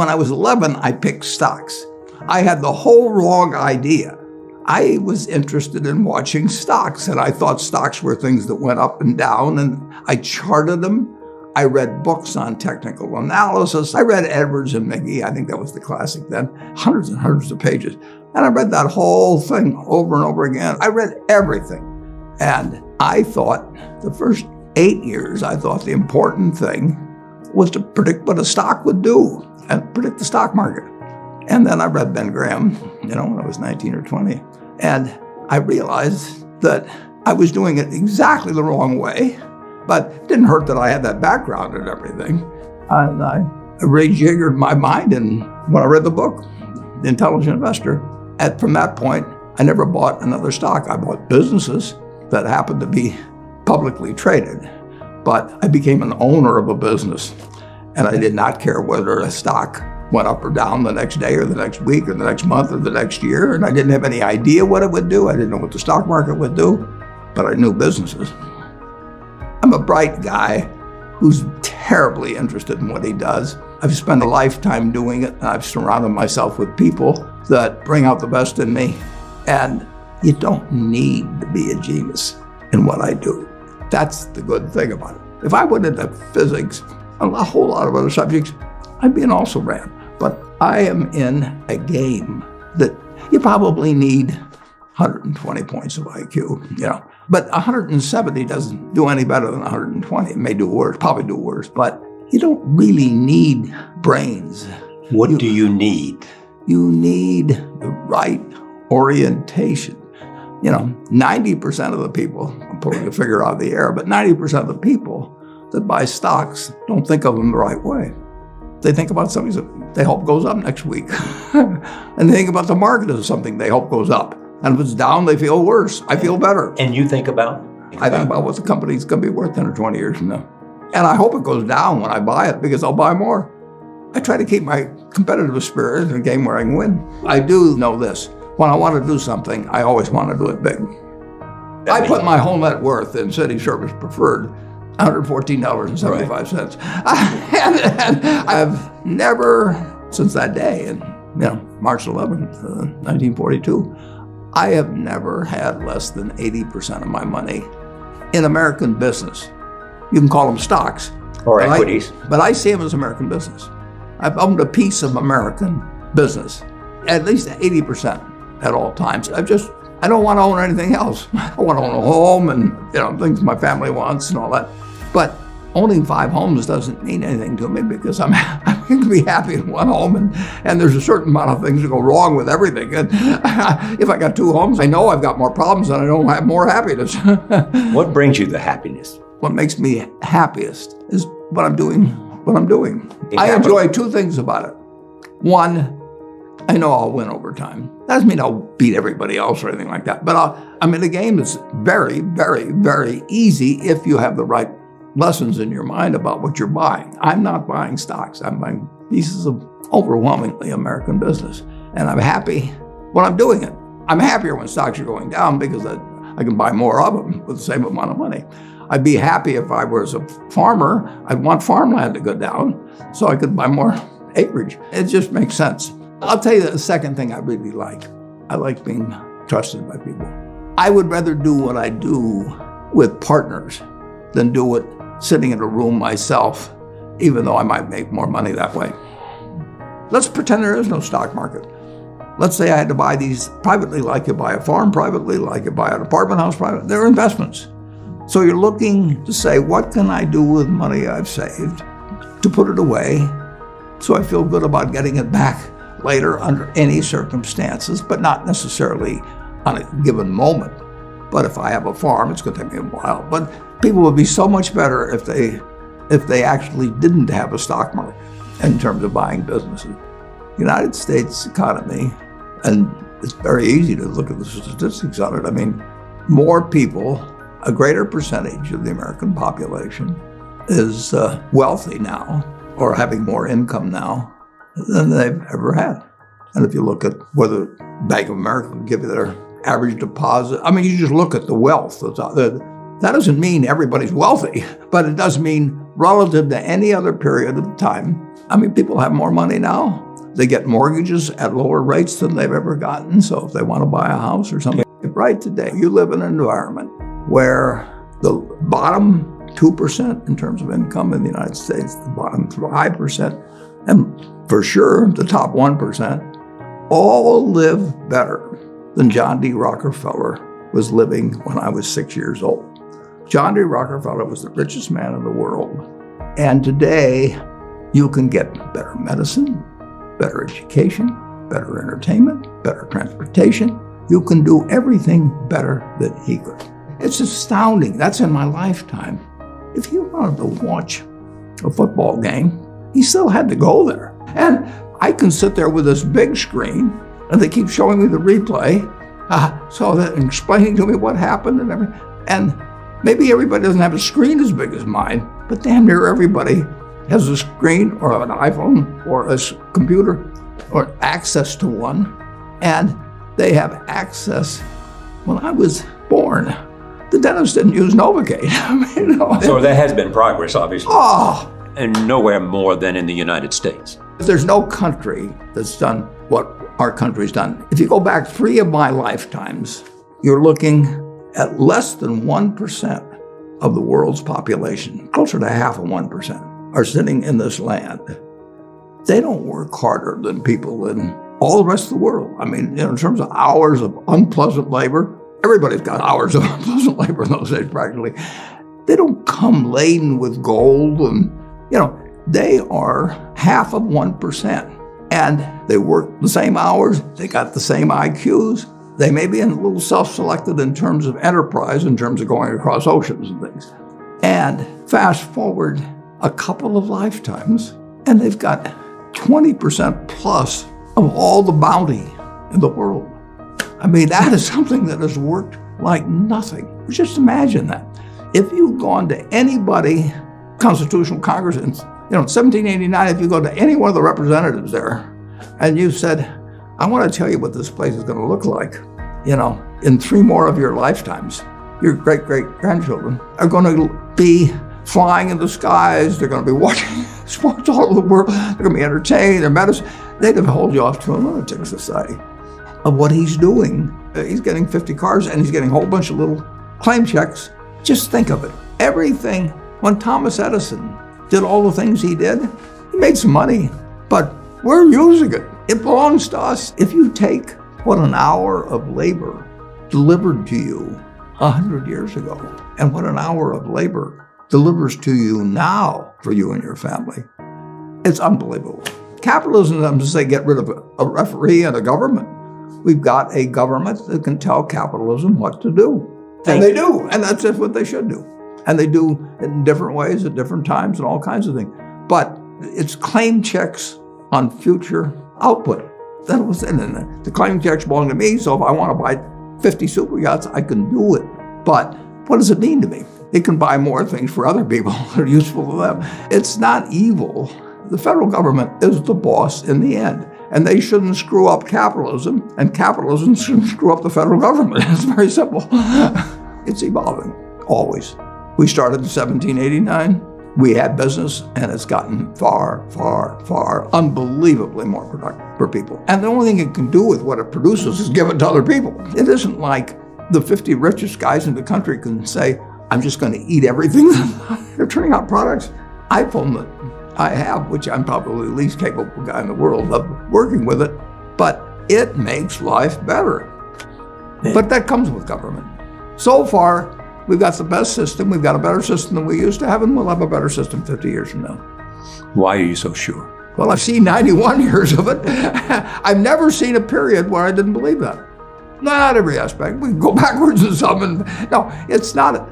When I was 11, I picked stocks. I had the whole wrong idea. I was interested in watching stocks, and I thought stocks were things that went up and down, and I charted them. I read books on technical analysis. I read Edwards and McGee. I think that was the classic then, hundreds and hundreds of pages. And I read that whole thing over and over again. I read everything. And I thought the first 8 years, I thought the important thing was to predict what a stock would do and predict the stock market. And then I read Ben Graham, when I was 19 or 20. And I realized that I was doing it exactly the wrong way, but it didn't hurt that I had that background and everything. And I rejiggered my mind, and when I read the book, The Intelligent Investor, from that point, I never bought another stock. I bought businesses that happened to be publicly traded, but I became an owner of a business, and I did not care whether a stock went up or down the next day or the next week or the next month or the next year, and I didn't have any idea what it would do. I didn't know what the stock market would do, but I knew businesses. I'm a bright guy who's terribly interested in what he does. I've spent a lifetime doing it, and I've surrounded myself with people that bring out the best in me. And you don't need to be a genius in what I do. That's the good thing about it. If I went into physics and a whole lot of other subjects, I'd be an also-ran. But I am in a game that you probably need 120 points of IQ, But 170 doesn't do any better than 120. It may do worse, probably do worse, but you don't really need brains. What do you need? You need the right orientation. 90% of the people, I'm pulling a figure out of the air, but 90% of the people that buy stocks don't think of them the right way. They think about something that they hope goes up next week. And they think about the market as something they hope goes up. And if it's down, they feel worse. I feel better. And you think about? I think about what the company's going to be worth 10 or 20 years from now. And I hope it goes down when I buy it, because I'll buy more. I try to keep my competitive spirit in a game where I can win. I do know this. When I want to do something, I always want to do it big. I put my whole net worth in City Service Preferred, $114.75. Right. And I've never, since that day, and March 11th, 1942, I have never had less than 80% of my money in American business. You can call them stocks. Or equities. But I see them as American business. I've owned a piece of American business, at least 80% at all times. I don't want to own anything else. I want to own a home and things my family wants and all that. But owning 5 homes doesn't mean anything to me, because I can be happy in one home, and there's a certain amount of things that go wrong with everything. And if I got 2 homes, I know I've got more problems and I don't have more happiness. What brings you the happiness? What makes me happiest is what I'm doing. I enjoy 2 things about it. One, I know I'll win over time. That doesn't mean I'll beat everybody else or anything like that. But I'm in a game that's very, very, very easy if you have the right lessons in your mind about what you're buying. I'm not buying stocks. I'm buying pieces of overwhelmingly American business. And I'm happy when I'm doing it. I'm happier when stocks are going down, because I can buy more of them with the same amount of money. I'd be happy if I was a farmer. I'd want farmland to go down so I could buy more acreage. It just makes sense. I'll tell you the second thing I really like. I like being trusted by people. I would rather do what I do with partners than do it sitting in a room myself, even though I might make more money that way. Let's pretend there is no stock market. Let's say I had to buy these privately, like you buy a farm privately, like you buy an apartment house privately. They're investments. So you're looking to say, what can I do with money I've saved to put it away so I feel good about getting it back later under any circumstances, but not necessarily on a given moment. But if I have a farm, it's going to take me a while. But people would be so much better if they actually didn't have a stock market in terms of buying businesses. The United States economy, and it's very easy to look at the statistics on it. I mean, more people, a greater percentage of the American population is wealthy now, or having more income now than they've ever had. And if you look at whether Bank of America will give you their average deposit, I mean, you just look at the wealth. That doesn't mean everybody's wealthy, but it does mean relative to any other period of time. I mean, people have more money now. They get mortgages at lower rates than they've ever gotten. So if they want to buy a house or something, right today, you live in an environment where the bottom 2% in terms of income in the United States, the bottom 5%, and for sure the top 1%, all live better than John D. Rockefeller was living when I was 6 years old. John D. Rockefeller was the richest man in the world. And today, you can get better medicine, better education, better entertainment, better transportation. You can do everything better than he could. It's astounding. That's in my lifetime. If you wanted to watch a football game, he still had to go there. And I can sit there with this big screen, and they keep showing me the replay, so that explaining to me what happened and everything. And maybe everybody doesn't have a screen as big as mine, but damn near everybody has a screen or an iPhone or a computer or access to one. And they have access. When I was born, the dentist didn't use Novocaine. So there has been progress, obviously. Oh, And nowhere more than in the United States. there's no country that's done what our country's done. If you go back 3 of my lifetimes, you're looking at less than 1% of the world's population, closer to half of 1%, are sitting in this land. They don't work harder than people in all the rest of the world. I mean, in terms of hours of unpleasant labor, everybody's got hours of unpleasant labor in those days practically. They don't come laden with gold and, they are half of 1%. And they work the same hours, they got the same IQs. They may be a little self-selected in terms of enterprise, in terms of going across oceans and things. And fast forward a couple of lifetimes, and they've got 20% plus of all the bounty in the world. I mean, that is something that has worked like nothing. Just imagine that. If you've gone to anybody, Constitutional Congress, in 1789, if you go to any one of the representatives there, and you said, I want to tell you what this place is going to look like, in 3 more of your lifetimes, your great-great-grandchildren are going to be flying in the skies, they're going to be watching sports all over the world, they're going to be entertained, their medicine. They'd have hold you off to a lunatic society of what he's doing. He's getting 50 cars and he's getting a whole bunch of little claim checks. Just think of it. Everything, when Thomas Edison did all the things he did, he made some money, but we're using it. It belongs to us. If you take what an hour of labor delivered to you 100 years ago and what an hour of labor delivers to you now for you and your family, it's unbelievable. Capitalism doesn't say get rid of a referee and a government. We've got a government that can tell capitalism what to do. And they do, and that's just what they should do. And they do it in different ways at different times and all kinds of things. But it's claim checks on future output. That was, and the claim checks belong to me, so if I want to buy 50 super yachts, I can do it. But what does it mean to me? It can buy more things for other people that are useful to them. It's not evil. The federal government is the boss in the end. And they shouldn't screw up capitalism, and capitalism shouldn't screw up the federal government. It's very simple. It's evolving, always. We started in 1789. We had business, and it's gotten far, far, far, unbelievably more productive for people. And the only thing it can do with what it produces is give it to other people. It isn't like the 50 richest guys in the country can say, I'm just going to eat everything. They're turning out products. iPhone that I have, which I'm probably the least capable guy in the world of working with it, but it makes life better. But that comes with government. So far, we've got the best system. We've got a better system than we used to have, and we'll have a better system 50 years from now. Why are you so sure? Well, I've seen 91 years of it. I've never san a period where I didn't believe that. Not every aspect. We can go backwards in some, and no, it's not.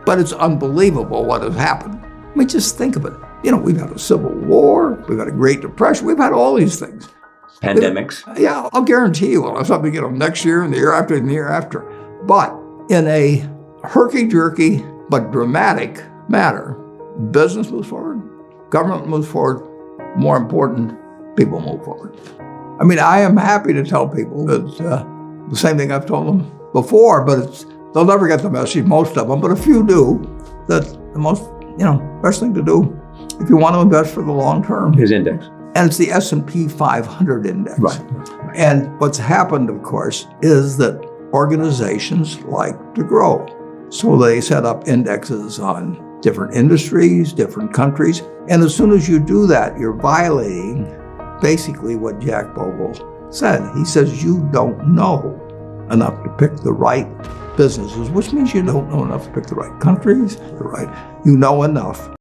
But it's unbelievable what has happened. I mean, just think of it. We've had a civil war, we've had a Great Depression, we've had all these things. Pandemics? Yeah, I'll guarantee you we'll have something, next year and the year after and the year after. But in a herky-jerky but dramatic matter, business moves forward, government moves forward, more important, people move forward. I mean, I am happy to tell people that the same thing I've told them before, but it's they'll never get the message, most of them, but a few do, that the most, best thing to do if you want to invest for the long term His index. and it's the S&P 500 index. Right. And what's happened, of course, is that organizations like to grow. So they set up indexes on different industries, different countries. And as soon as you do that, you're violating basically what Jack Bogle said. He says you don't know enough to pick the right businesses, which means you don't know enough to pick the right countries, you know enough